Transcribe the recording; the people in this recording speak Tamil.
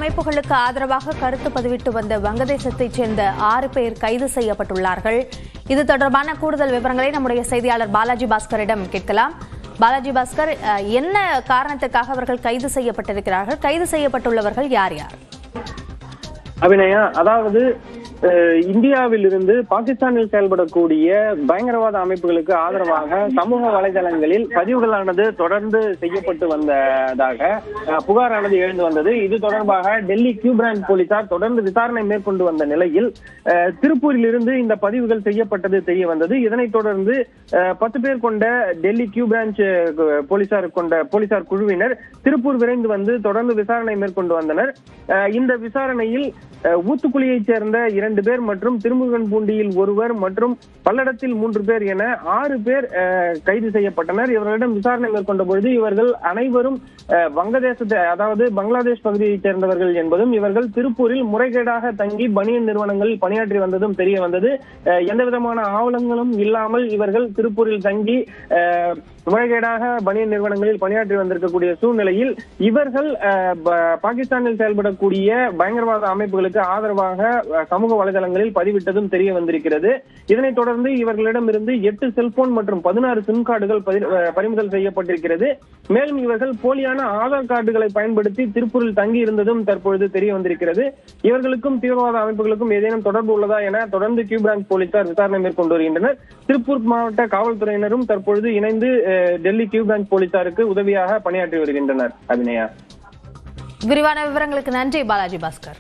அமைப்புகளுக்கு ஆதரவாக கருத்து பதிவிட்டு வந்த வங்கதேசத்தைச் சேர்ந்த 6 பேர் கைது செய்யப்பட்டுள்ளார்கள். இது தொடர்பான கூடுதல் விவரங்களை நம்முடைய செய்தியாளர் பாலாஜி பாஸ்கரிடம் கேட்கலாம். பாலாஜி பாஸ்கர், என்ன காரணத்துக்காக அவர்கள் கைது செய்யப்பட்டிருக்கிறார்கள்? கைது செய்யப்பட்டுள்ளவர்கள் யார் யார்? அபிநயா, அதாவது இந்தியாவில் இருந்து பாகிஸ்தானில் செயல்படக்கூடிய பயங்கரவாத அமைப்புகளுக்கு ஆதரவாக சமூக வலைதளங்களில் பதிவுகளானது தொடர்ந்து செய்யப்பட்டு வந்ததாக புகாரானது எழுந்து வந்தது. இது தொடர்பாக டெல்லி கியூ பிரான்ச் போலீசார் தொடர்ந்து விசாரணை மேற்கொண்டு வந்த நிலையில் திருப்பூரில் இருந்து இந்த பதிவுகள் செய்யப்பட்டது தெரிய வந்தது. இதனைத் தொடர்ந்து 10 பேர் கொண்ட டெல்லி கியூ பிரான்ச் போலீசார் குழுவினர் திருப்பூர் விரைந்து வந்து தொடர்ந்து விசாரணை மேற்கொண்டு வந்தனர். இந்த விசாரணையில் ஊத்துக்குளியைச் சேர்ந்த 2 பேர் மற்றும் திருமுருகன்பூண்டியில் 1 மற்றும் பல்லடத்தில் 3 பேர் என 6 பேர் கைது செய்யப்பட்டனர். இவர்களிடம் விசாரணை மேற்கொண்ட பொழுது இவர்கள் அனைவரும் அதாவது பங்களாதேஷ் பகுதியைச் சேர்ந்தவர்கள் என்பதும் இவர்கள் திருப்பூரில் முறைகேடாக தங்கி பனியன் நிறுவனங்களில் பணியாற்றி வந்ததும் தெரிய வந்தது. எந்த விதமான ஆவணங்களும் இல்லாமல் இவர்கள் திருப்பூரில் தங்கி முறைகேடாக பனியன் நிறுவனங்களில் பணியாற்றி வந்திருக்கக்கூடிய சூழ்நிலையில் இவர்கள் பாகிஸ்தானில் செயல்படக்கூடிய பயங்கரவாத அமைப்புகளுக்கு ஆதரவாக சமூக வலைதளங்களில் பதிவிட்டதும் தெரிய வந்திருக்கிறது. இதனைத் தொடர்ந்து இவர்களிடம் இருந்து 8 செல்போன் மற்றும் 16 சிம் கார்டுகள் பறிமுதல் செய்யப்பட்டிருக்கிறது. மேலும் இவர்கள் போலியான ஆதார் கார்டுகளை பயன்படுத்தி திருப்பூரில் தங்கி இருந்ததும் தற்பொழுது தெரிய வந்திருக்கிறது. இவர்களுக்கும் தீவிரவாத அமைப்புகளுக்கும் ஏதேனும் தொடர்பு உள்ளதா என தொடர்ந்து கியூ பிரான்ச் போலீசார் விசாரணை மேற்கொண்டு வருகின்றனர். திருப்பூர் மாவட்ட காவல்துறையினரும் தற்பொழுது இணைந்து டெல்லி கியூ பிரான்ச் போலீசாருக்கு உதவியாக பணியாற்றி வருகின்றனர். அபிநயா, விரிவான விவரங்களுக்கு நன்றி பாலாஜி பாஸ்கர்.